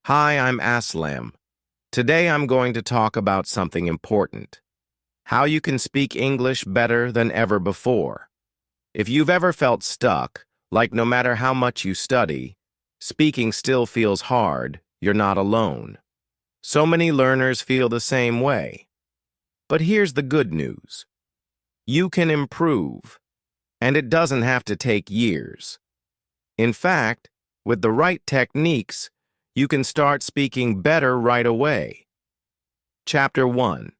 Hi, I'm Aslam. Today I'm going to talk about something important. How you can speak English better than ever before. If you've ever felt stuck, like no matter how much you study, speaking still feels hard, you're not alone. So many learners feel the same way. But here's the good news. You can improve, and it doesn't have to take years. In fact, with the right techniques, you can start speaking better right away. Chapter 1.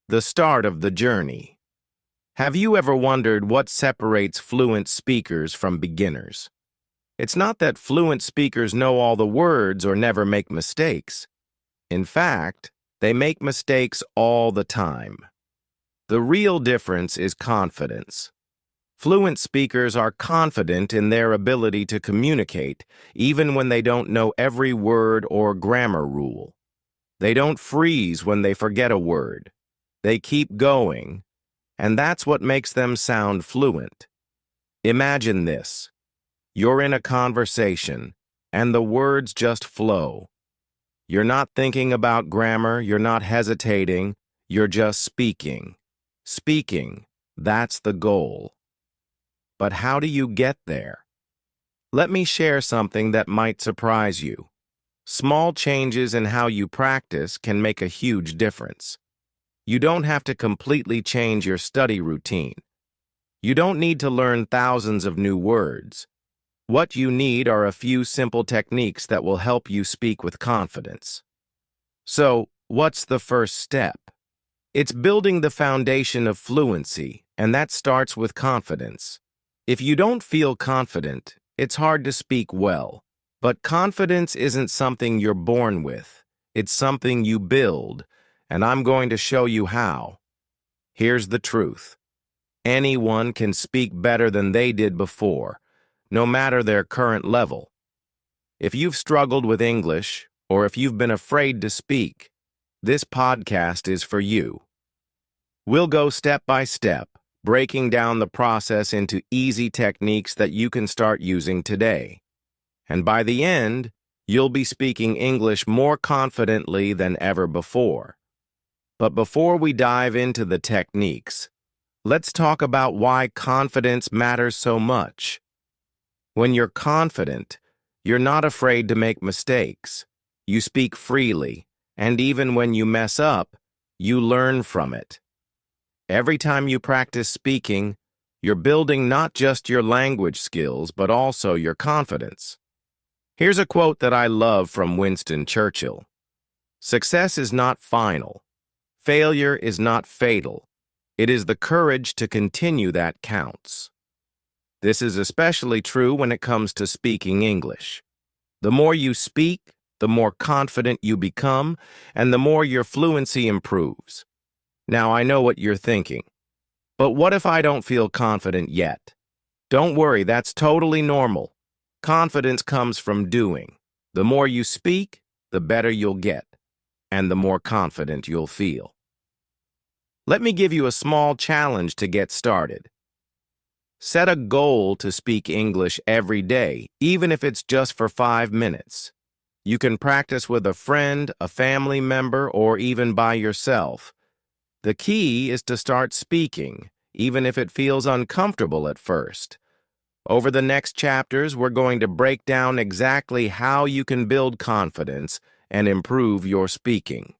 The Start of the Journey. Have you ever wondered what separates fluent speakers from beginners? It's not that fluent speakers know all the words or never make mistakes. In fact, they make mistakes all the time. The real difference is confidence. Fluent speakers are confident in their ability to communicate, even when they don't know every word or grammar rule. They don't freeze when they forget a word. They keep going, and that's what makes them sound fluent. Imagine this. You're in a conversation, and the words just flow. You're not thinking about grammar, you're not hesitating, you're just speaking. Speaking, that's the goal. But how do you get there? Let me share something that might surprise you. Small changes in how you practice can make a huge difference. You don't have to completely change your study routine. You don't need to learn thousands of new words. What you need are a few simple techniques that will help you speak with confidence. So, what's the first step? It's building the foundation of fluency, and that starts with confidence. If you don't feel confident, it's hard to speak well. But confidence isn't something you're born with. It's something you build, and I'm going to show you how. Here's the truth. Anyone can speak better than they did before, no matter their current level. If you've struggled with English, or if you've been afraid to speak, this podcast is for you. We'll go step by step, breaking down the process into easy techniques that you can start using today. And by the end, you'll be speaking English more confidently than ever before. But before we dive into the techniques, let's talk about why confidence matters so much. When you're confident, you're not afraid to make mistakes. You speak freely, and even when you mess up, you learn from it. Every time you practice speaking, you're building not just your language skills, but also your confidence. Here's a quote that I love from Winston Churchill. Success is not final. Failure is not fatal. It is the courage to continue that counts. This is especially true when it comes to speaking English. The more you speak, the more confident you become, and the more your fluency improves. Now, I know what you're thinking. But what if I don't feel confident yet? Don't worry, that's totally normal. Confidence comes from doing. The more you speak, the better you'll get, and the more confident you'll feel. Let me give you a small challenge to get started. Set a goal to speak English every day, even if it's just for 5 minutes. You can practice with a friend, a family member, or even by yourself. The key is to start speaking, even if it feels uncomfortable at first. Over the next chapters, we're going to break down exactly how you can build confidence and improve your speaking.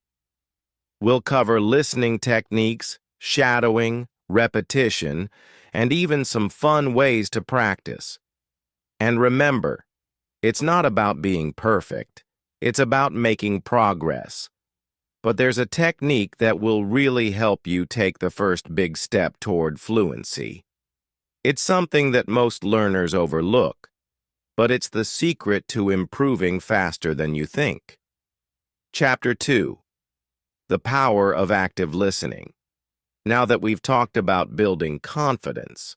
We'll cover listening techniques, shadowing, repetition, and even some fun ways to practice. And remember, it's not about being perfect. It's about making progress. But there's a technique that will really help you take the first big step toward fluency. It's something that most learners overlook, but it's the secret to improving faster than you think. Chapter 2. The Power of Active Listening. Now that we've talked about building confidence,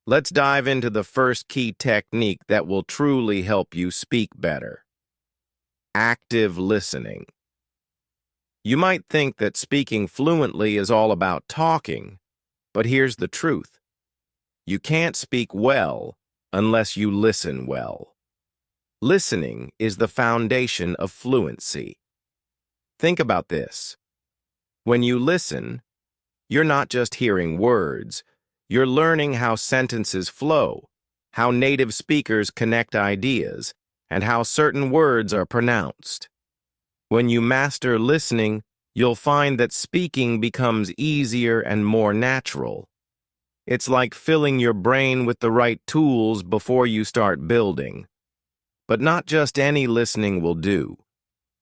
let's dive into the first key technique that will truly help you speak better. Active listening. You might think that speaking fluently is all about talking, but here's the truth. You can't speak well unless you listen well. Listening is the foundation of fluency. Think about this. When you listen, you're not just hearing words, you're learning how sentences flow, how native speakers connect ideas, and how certain words are pronounced. When you master listening, you'll find that speaking becomes easier and more natural. It's like filling your brain with the right tools before you start building. But not just any listening will do.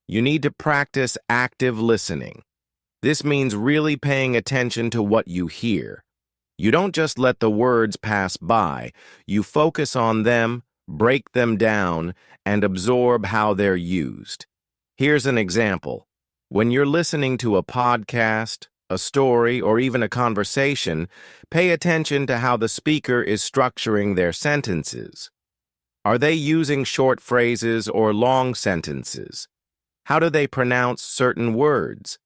You need to practice active listening. This means really paying attention to what you hear. You don't just let the words pass by. You focus on them, break them down, and absorb how they're used. Here's an example. When you're listening to a podcast, a story, or even a conversation, pay attention to how the speaker is structuring their sentences. Are they using short phrases or long sentences? How do they pronounce certain words?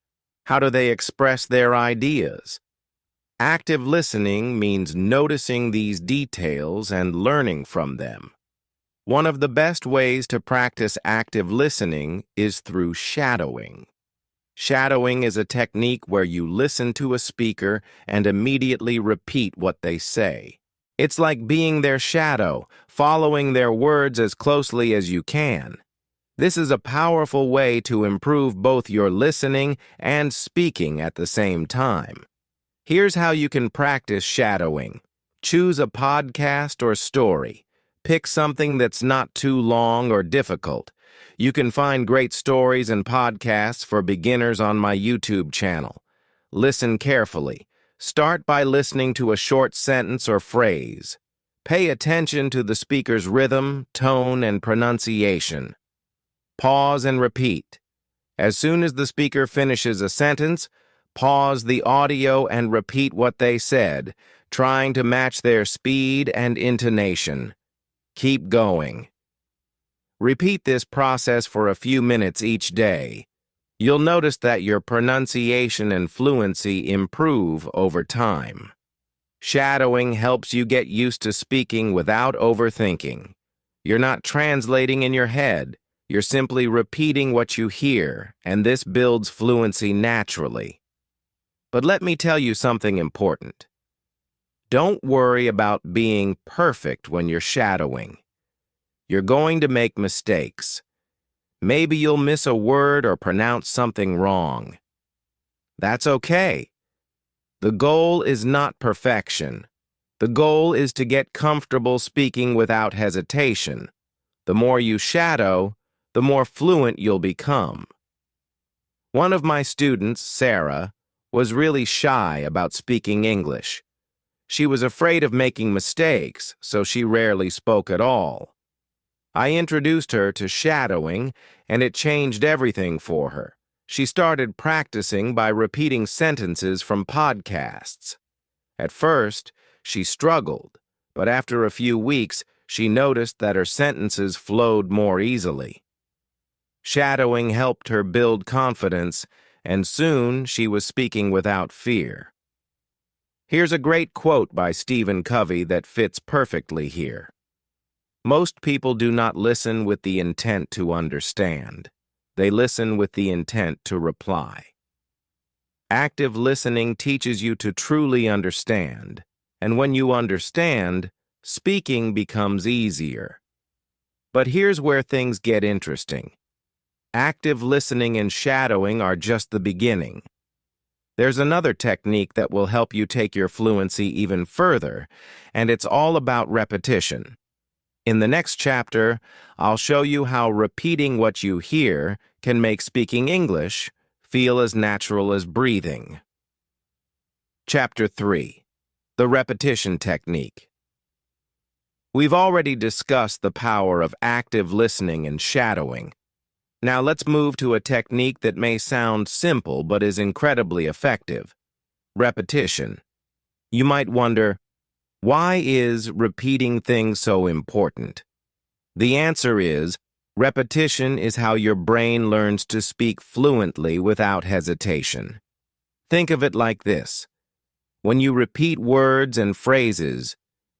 How do they express their ideas? Active listening means noticing these details and learning from them. One of the best ways to practice active listening is through shadowing. Shadowing is a technique where you listen to a speaker and immediately repeat what they say. It's like being their shadow, following their words as closely as you can. This is a powerful way to improve both your listening and speaking at the same time. Here's how you can practice shadowing. Choose a podcast or story. Pick something that's not too long or difficult. You can find great stories and podcasts for beginners on my YouTube channel. Listen carefully. Start by listening to a short sentence or phrase. Pay attention to the speaker's rhythm, tone, and pronunciation. Pause and repeat. As soon as the speaker finishes a sentence, pause the audio and repeat what they said, trying to match their speed and intonation. Keep going. Repeat this process for a few minutes each day. You'll notice that your pronunciation and fluency improve over time. Shadowing helps you get used to speaking without overthinking. You're not translating in your head. You're simply repeating what you hear, and this builds fluency naturally. But let me tell you something important. Don't worry about being perfect when you're shadowing. You're going to make mistakes. Maybe you'll miss a word or pronounce something wrong. That's okay. The goal is not perfection. The goal is to get comfortable speaking without hesitation. The more you shadow, the more fluent you'll become. One of my students, Sarah, was really shy about speaking English. She was afraid of making mistakes, so she rarely spoke at all. I introduced her to shadowing, and it changed everything for her. She started practicing by repeating sentences from podcasts. At first, she struggled, but after a few weeks, she noticed that her sentences flowed more easily. Shadowing helped her build confidence, and soon she was speaking without fear. Here's a great quote by Stephen Covey that fits perfectly here. Most people do not listen with the intent to understand. They listen with the intent to reply. Active listening teaches you to truly understand, and when you understand, speaking becomes easier. But here's where things get interesting. Active listening and shadowing are just the beginning. There's another technique that will help you take your fluency even further, and it's all about repetition. In the next chapter, I'll show you how repeating what you hear can make speaking English feel as natural as breathing. Chapter 3. The Repetition Technique. We've already discussed the power of active listening and shadowing. Now let's move to a technique that may sound simple but is incredibly effective. Repetition. You might wonder, why is repeating things so important? The answer is, repetition is how your brain learns to speak fluently without hesitation. Think of it like this. When you repeat words and phrases,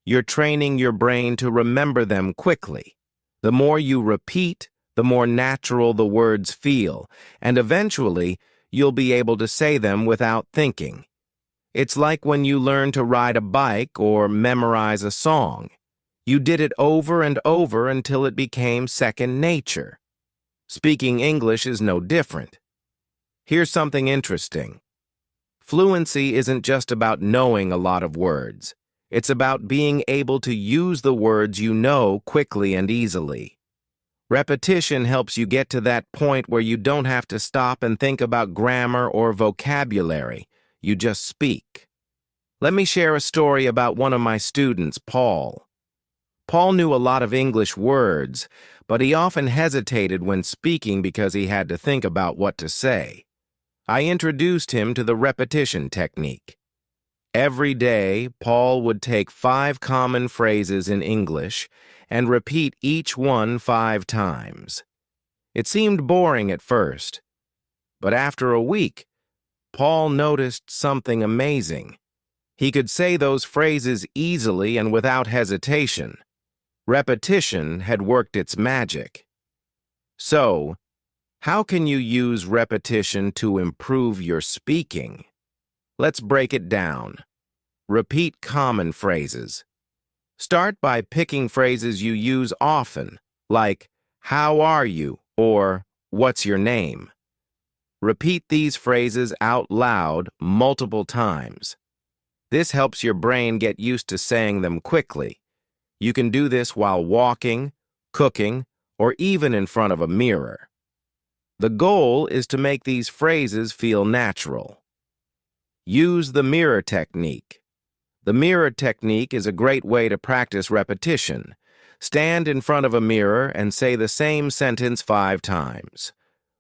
you're training your brain to remember them quickly. The more you repeat, the more natural the words feel, and eventually, you'll be able to say them without thinking. It's like when you learn to ride a bike or memorize a song. You did it over and over until it became second nature. Speaking English is no different. Here's something interesting. Fluency isn't just about knowing a lot of words. It's about being able to use the words you know quickly and easily. Repetition helps you get to that point where you don't have to stop and think about grammar or vocabulary. You just speak. Let me share a story about one of my students, Paul. Paul knew a lot of English words, but he often hesitated when speaking because he had to think about what to say. I introduced him to the repetition technique. Every day, Paul would take 5 common phrases in English and repeat each one 5 times. It seemed boring at first, but after a week, Paul noticed something amazing. He could say those phrases easily and without hesitation. Repetition had worked its magic. So, how can you use repetition to improve your speaking? Let's break it down. Repeat common phrases. Start by picking phrases you use often, like, "How are you?" or "What's your name?" Repeat these phrases out loud multiple times. This helps your brain get used to saying them quickly. You can do this while walking, cooking, or even in front of a mirror. The goal is to make these phrases feel natural. Use the mirror technique. The mirror technique is a great way to practice repetition. Stand in front of a mirror and say the same sentence 5 times.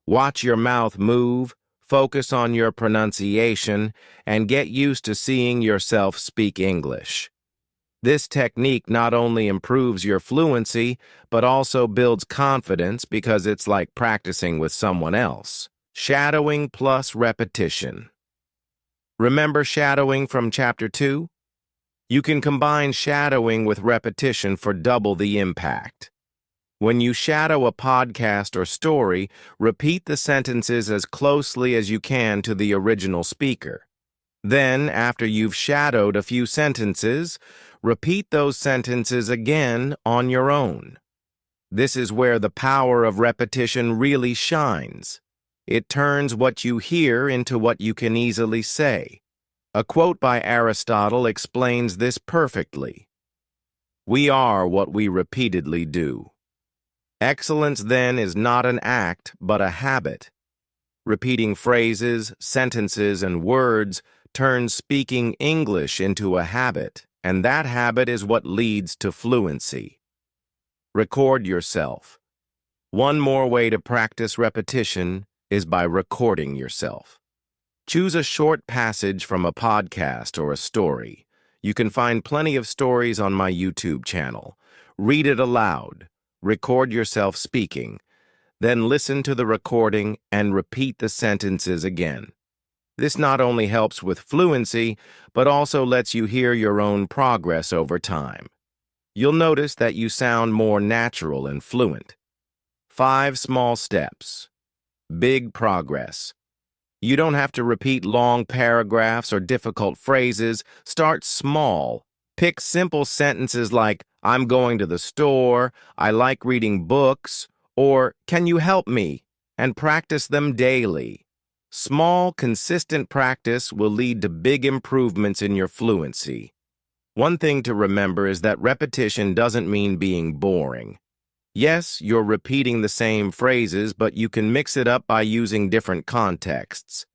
Watch your mouth move, focus on your pronunciation, and get used to seeing yourself speak English. This technique not only improves your fluency, but also builds confidence because it's like practicing with someone else. Shadowing plus repetition. Remember shadowing from Chapter 2? You can combine shadowing with repetition for double the impact. When you shadow a podcast or story, repeat the sentences as closely as you can to the original speaker. Then, after you've shadowed a few sentences, repeat those sentences again on your own. This is where the power of repetition really shines. It turns what you hear into what you can easily say. A quote by Aristotle explains this perfectly. "We are what we repeatedly do." Excellence, then, is not an act, but a habit. Repeating phrases, sentences, and words turns speaking English into a habit, and that habit is what leads to fluency. Record yourself. One more way to practice repetition is by recording yourself. Choose a short passage from a podcast or a story. You can find plenty of stories on my YouTube channel. Read it aloud. Record yourself speaking. Then listen to the recording and repeat the sentences again. This not only helps with fluency, but also lets you hear your own progress over time. You'll notice that you sound more natural and fluent. 5 small steps. Big progress. You don't have to repeat long paragraphs or difficult phrases. Start small. Pick simple sentences like, "I'm going to the store," "I like reading books," or "Can you help me?" and practice them daily. Small, consistent practice will lead to big improvements in your fluency. One thing to remember is that repetition doesn't mean being boring. Yes, you're repeating the same phrases, but you can mix it up by using different contexts.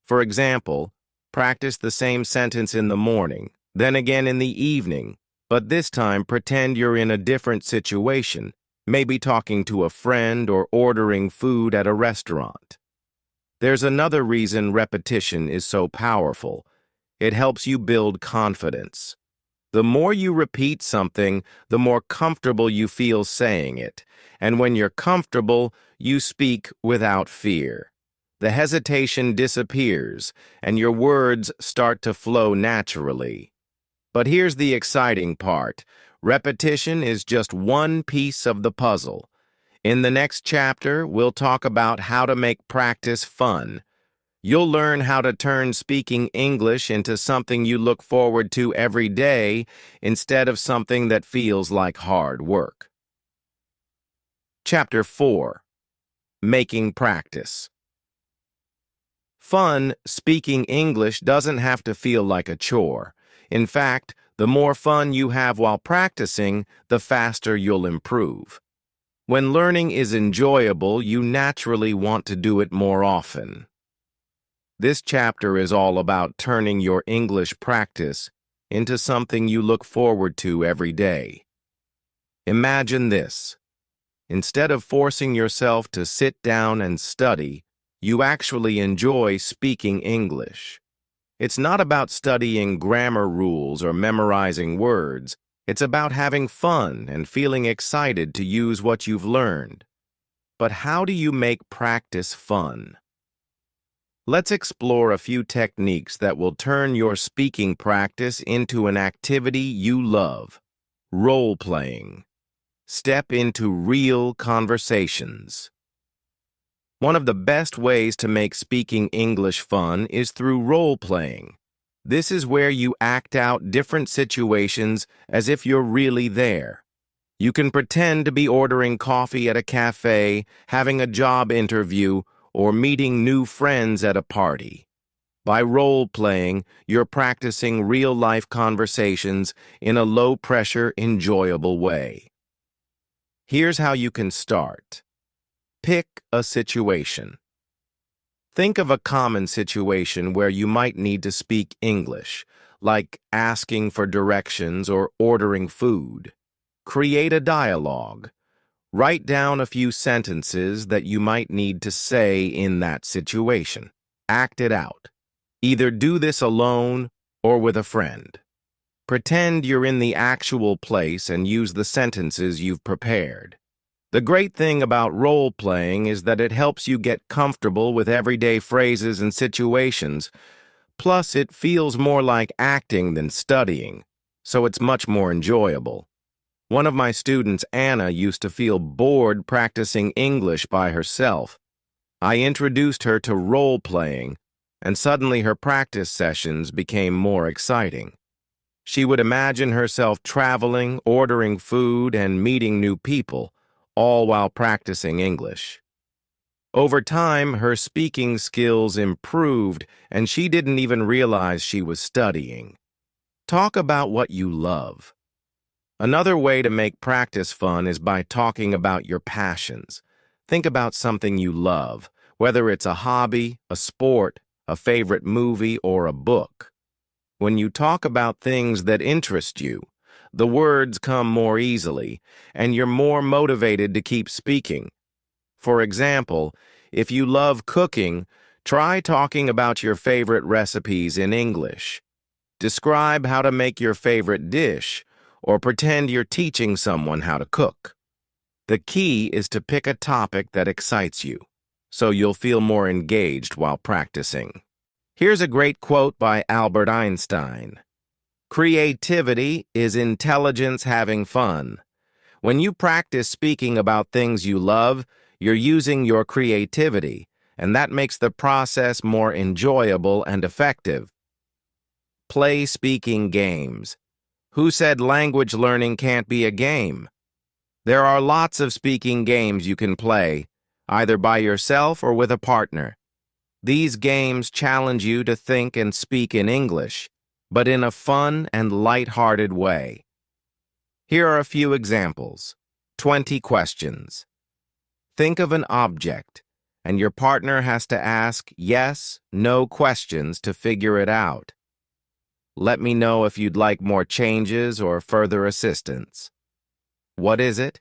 For example, practice the same sentence in the morning, then again in the evening, but this time pretend you're in a different situation, maybe talking to a friend or ordering food at a restaurant. There's another reason repetition is so powerful. It helps you build confidence. The more you repeat something, the more comfortable you feel saying it. And when you're comfortable, you speak without fear. The hesitation disappears, and your words start to flow naturally. But here's the exciting part. Repetition is just one piece of the puzzle. In the next chapter, we'll talk about how to make practice fun. You'll learn how to turn speaking English into something you look forward to every day instead of something that feels like hard work. Chapter 4. Making Practice. Fun speaking English doesn't have to feel like a chore. In fact, the more fun you have while practicing, the faster you'll improve. When learning is enjoyable, you naturally want to do it more often. This chapter is all about turning your English practice into something you look forward to every day. Imagine this. Instead of forcing yourself to sit down and study, you actually enjoy speaking English. It's not about studying grammar rules or memorizing words. It's about having fun and feeling excited to use what you've learned. But how do you make practice fun? Let's explore a few techniques that will turn your speaking practice into an activity you love. Role-playing. Step into real conversations. One of the best ways to make speaking English fun is through role-playing. This is where you act out different situations as if you're really there. You can pretend to be ordering coffee at a cafe, having a job interview, or meeting new friends at a party. By role-playing, you're practicing real-life conversations in a low-pressure, enjoyable way. Here's how you can start. Pick a situation. Think of a common situation where you might need to speak English, like asking for directions or ordering food. Create a dialogue. Write down a few sentences that you might need to say in that situation. Act it out. Either do this alone or with a friend. Pretend you're in the actual place and use the sentences you've prepared. The great thing about role-playing is that it helps you get comfortable with everyday phrases and situations. Plus, it feels more like acting than studying, so it's much more enjoyable. One of my students, Anna, used to feel bored practicing English by herself. I introduced her to role-playing, and suddenly her practice sessions became more exciting. She would imagine herself traveling, ordering food, and meeting new people, all while practicing English. Over time, her speaking skills improved, and she didn't even realize she was studying. Talk about what you love. Another way to make practice fun is by talking about your passions. Think about something you love, whether it's a hobby, a sport, a favorite movie, or a book. When you talk about things that interest you, the words come more easily, and you're more motivated to keep speaking. For example, if you love cooking, try talking about your favorite recipes in English. Describe how to make your favorite dish, or pretend you're teaching someone how to cook. The key is to pick a topic that excites you, so you'll feel more engaged while practicing. Here's a great quote by Albert Einstein. Creativity is intelligence having fun. When you practice speaking about things you love, you're using your creativity, and that makes the process more enjoyable and effective. Play speaking games. Who said language learning can't be a game? There are lots of speaking games you can play, either by yourself or with a partner. These games challenge you to think and speak in English, but in a fun and light-hearted way. Here are a few examples. 20 questions. Think of an object, and your partner has to ask yes, no questions to figure it out. Let me know if you'd like more changes or further assistance. What is it?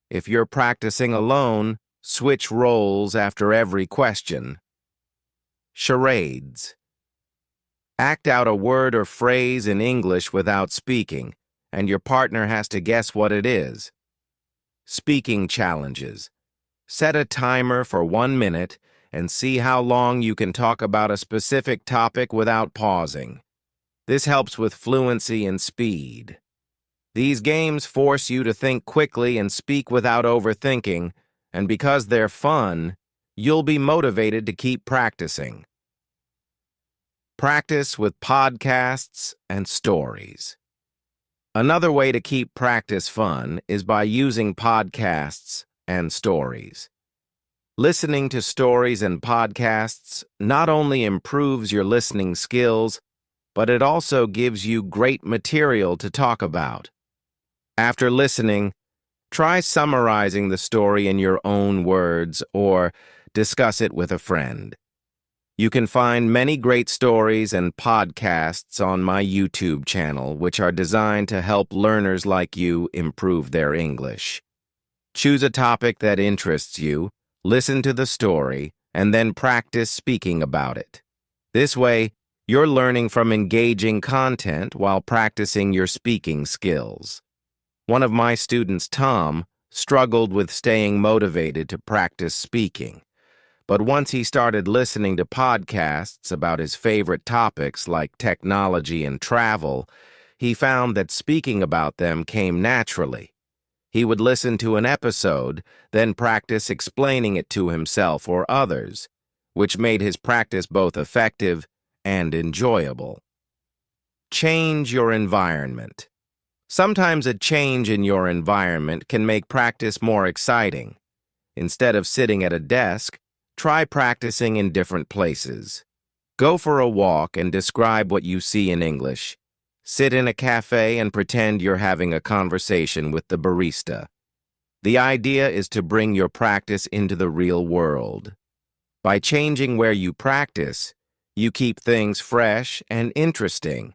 If you're practicing alone, switch roles after every question. Charades. Act out a word or phrase in English without speaking, and your partner has to guess what it is. Speaking challenges. Set a timer for 1 minute and see how long you can talk about a specific topic without pausing. This helps with fluency and speed. These games force you to think quickly and speak without overthinking, and because they're fun, you'll be motivated to keep practicing. Practice with podcasts and stories. Another way to keep practice fun is by using podcasts and stories. Listening to stories and podcasts not only improves your listening skills, but it also gives you great material to talk about. After listening, try summarizing the story in your own words or discuss it with a friend. You can find many great stories and podcasts on my YouTube channel, which are designed to help learners like you improve their English. Choose a topic that interests you, listen to the story, and then practice speaking about it. This way, you're learning from engaging content while practicing your speaking skills. One of my students, Tom, struggled with staying motivated to practice speaking. But once he started listening to podcasts about his favorite topics like technology and travel, he found that speaking about them came naturally. He would listen to an episode, then practice explaining it to himself or others, which made his practice both effective and enjoyable. Change your environment. Sometimes a change in your environment can make practice more exciting. Instead of sitting at a desk, try practicing in different places. Go for a walk and describe what you see in English. Sit in a cafe and pretend you're having a conversation with the barista. The idea is to bring your practice into the real world. By changing where you practice, you keep things fresh and interesting.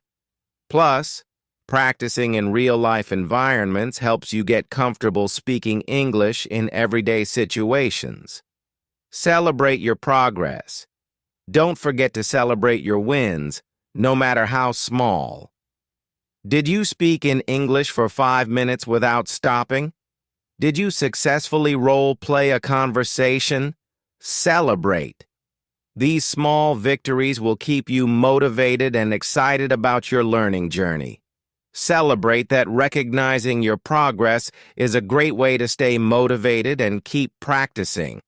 Plus, practicing in real-life environments helps you get comfortable speaking English in everyday situations. Celebrate your progress. Don't forget to celebrate your wins, no matter how small. Did you speak in English for 5 minutes without stopping? Did you successfully role-play a conversation? Celebrate. These small victories will keep you motivated and excited about your learning journey. Celebrate that recognizing your progress is a great way to stay motivated and keep practicing.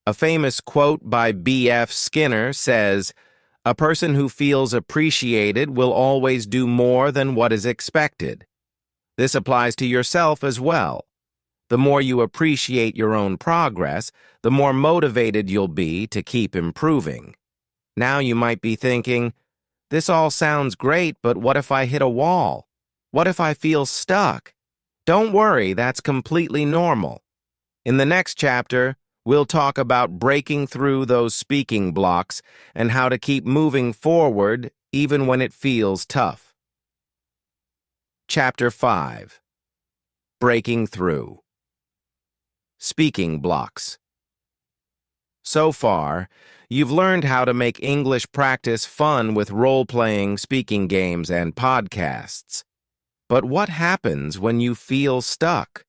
A famous quote by B.F. Skinner says, "A person who feels appreciated will always do more than what is expected." This applies to yourself as well. The more you appreciate your own progress, the more motivated you'll be to keep improving. Now you might be thinking, this all sounds great, but what if I hit a wall? What if I feel stuck? Don't worry, that's completely normal. In the next chapter, we'll talk about breaking through those speaking blocks and how to keep moving forward even when it feels tough. Chapter 5. Breaking Through. Speaking blocks. So far, you've learned how to make English practice fun with role-playing, speaking games, and podcasts. But what happens when you feel stuck?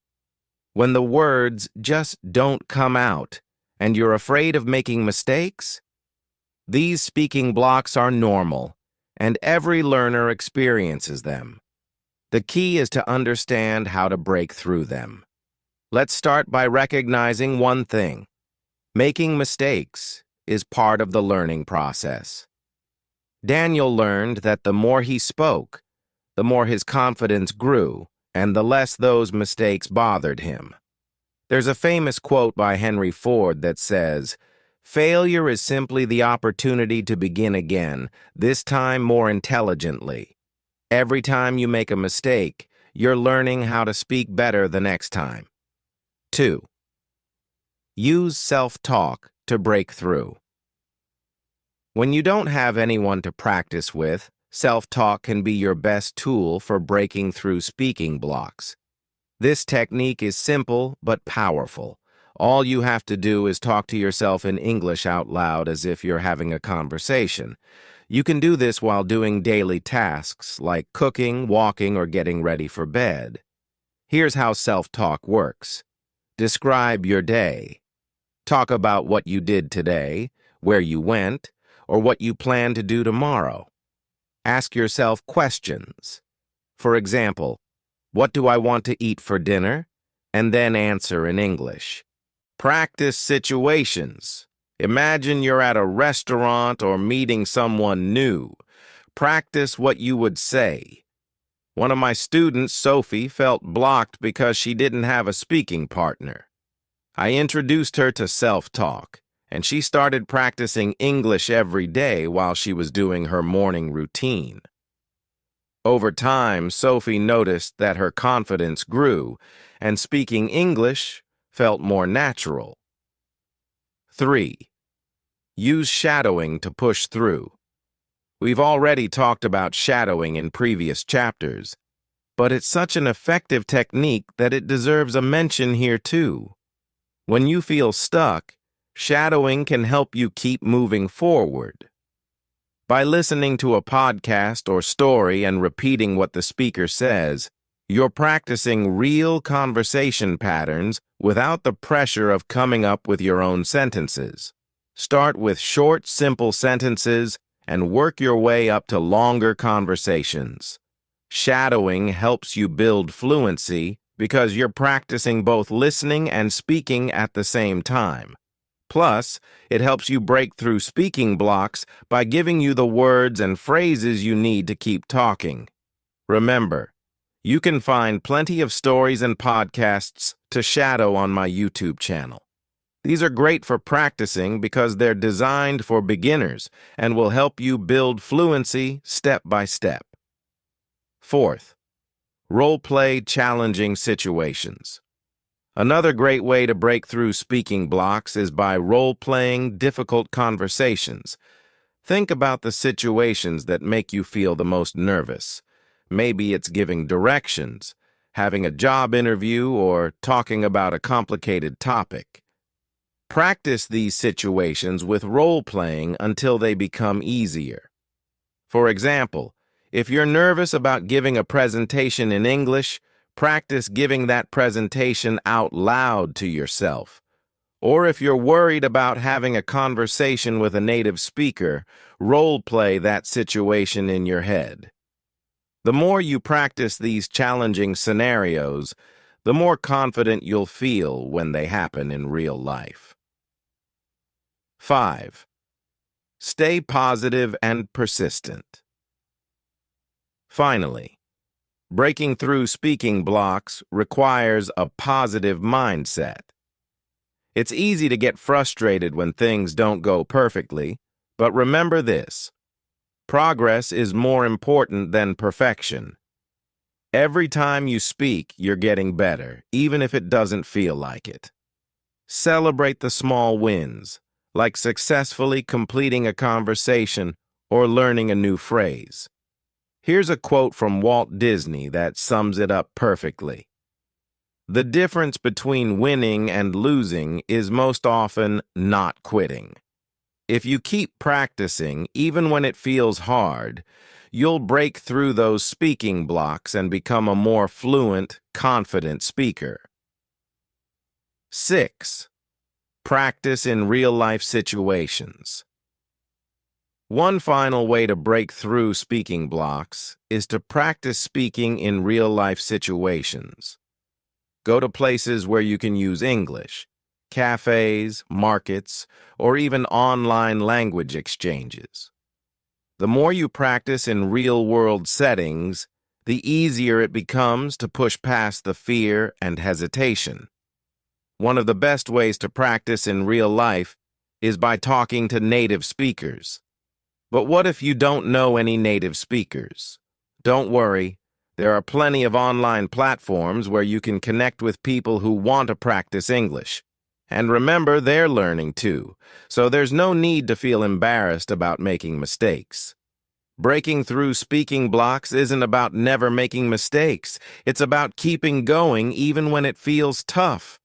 When the words just don't come out, and you're afraid of making mistakes? These speaking blocks are normal, and every learner experiences them. The key is to understand how to break through them. Let's start by recognizing one thing. Making mistakes is part of the learning process. Daniel learned that the more he spoke, the more his confidence grew, and the less those mistakes bothered him. There's a famous quote by Henry Ford that says, "Failure is simply the opportunity to begin again, this time more intelligently. Every time you make a mistake, you're learning how to speak better the next time." 2. Use self-talk to break through. When you don't have anyone to practice with, self-talk can be your best tool for breaking through speaking blocks. This technique is simple but powerful. All you have to do is talk to yourself in English out loud as if you're having a conversation. You can do this while doing daily tasks like cooking, walking, or getting ready for bed. Here's how self-talk works. Describe your day. Talk about what you did today, where you went, or what you plan to do tomorrow. Ask yourself questions. For example, What do I want to eat for dinner? And then answer in English. Practice situations. Imagine you're at a restaurant or meeting someone new. Practice what you would say. One of my students, Sophie, felt blocked because she didn't have a speaking partner. I introduced her to self-talk, and she started practicing English every day while she was doing her morning routine. Over time, Sophie noticed that her confidence grew, and speaking English felt more natural. 3. Use shadowing to push through. We've already talked about shadowing in previous chapters, but it's such an effective technique that it deserves a mention here too. When you feel stuck, shadowing can help you keep moving forward. By listening to a podcast or story and repeating what the speaker says, you're practicing real conversation patterns without the pressure of coming up with your own sentences. Start with short, simple sentences and work your way up to longer conversations. Shadowing helps you build fluency because you're practicing both listening and speaking at the same time. Plus, it helps you break through speaking blocks by giving you the words and phrases you need to keep talking. Remember, you can find plenty of stories and podcasts to shadow on my YouTube channel. These are great for practicing because they're designed for beginners and will help you build fluency step by step. 4th, role-play challenging situations. Another great way to break through speaking blocks is by role-playing difficult conversations. Think about the situations that make you feel the most nervous. Maybe it's giving directions, having a job interview, or talking about a complicated topic. Practice these situations with role-playing until they become easier. For example, if you're nervous about giving a presentation in English, practice giving that presentation out loud to yourself. Or if you're worried about having a conversation with a native speaker, role-play that situation in your head. The more you practice these challenging scenarios, the more confident you'll feel when they happen in real life. 5. Stay positive and persistent. Finally, breaking through speaking blocks requires a positive mindset. It's easy to get frustrated when things don't go perfectly, but remember this: progress is more important than perfection. Every time you speak, you're getting better, even if it doesn't feel like it. Celebrate the small wins, like successfully completing a conversation or learning a new phrase. Here's a quote from Walt Disney that sums it up perfectly. The difference between winning and losing is most often not quitting. If you keep practicing, even when it feels hard, you'll break through those speaking blocks and become a more fluent, confident speaker. 6. Practice in real-life situations. One final way to break through speaking blocks is to practice speaking in real-life situations. Go to places where you can use English, cafes, markets, or even online language exchanges. The more you practice in real-world settings, the easier it becomes to push past the fear and hesitation. One of the best ways to practice in real life is by talking to native speakers. But what if you don't know any native speakers? Don't worry, there are plenty of online platforms where you can connect with people who want to practice English. And remember, they're learning too, so there's no need to feel embarrassed about making mistakes. Breaking through speaking blocks isn't about never making mistakes. It's about keeping going even when it feels tough.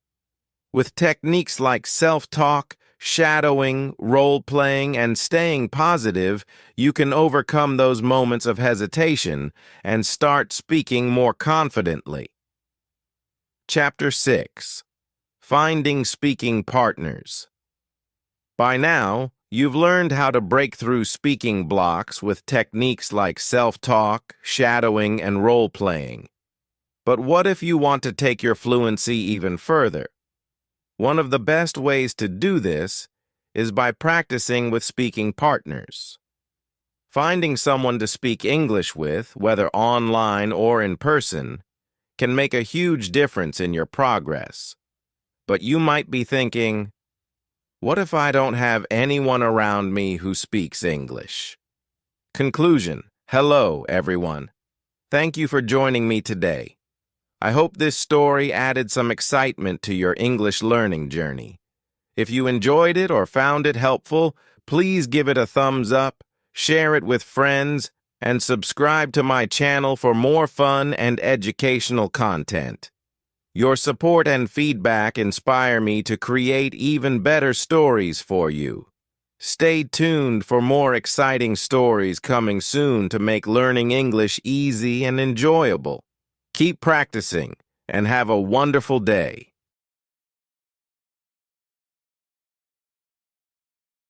With techniques like self-talk, shadowing, role-playing, and staying positive, you can overcome those moments of hesitation and start speaking more confidently. Chapter 6. Finding Speaking Partners. By now, you've learned how to break through speaking blocks with techniques like self-talk, shadowing, and role-playing. But what if you want to take your fluency even further? One of the best ways to do this is by practicing with speaking partners. Finding someone to speak English with, whether online or in person, can make a huge difference in your progress. But you might be thinking, what if I don't have anyone around me who speaks English? Conclusion. Hello, everyone. Thank you for joining me today. I hope this story added some excitement to your English learning journey. If you enjoyed it or found it helpful, please give it a thumbs up, share it with friends, and subscribe to my channel for more fun and educational content. Your support and feedback inspire me to create even better stories for you. Stay tuned for more exciting stories coming soon to make learning English easy and enjoyable. Keep practicing and have a wonderful day.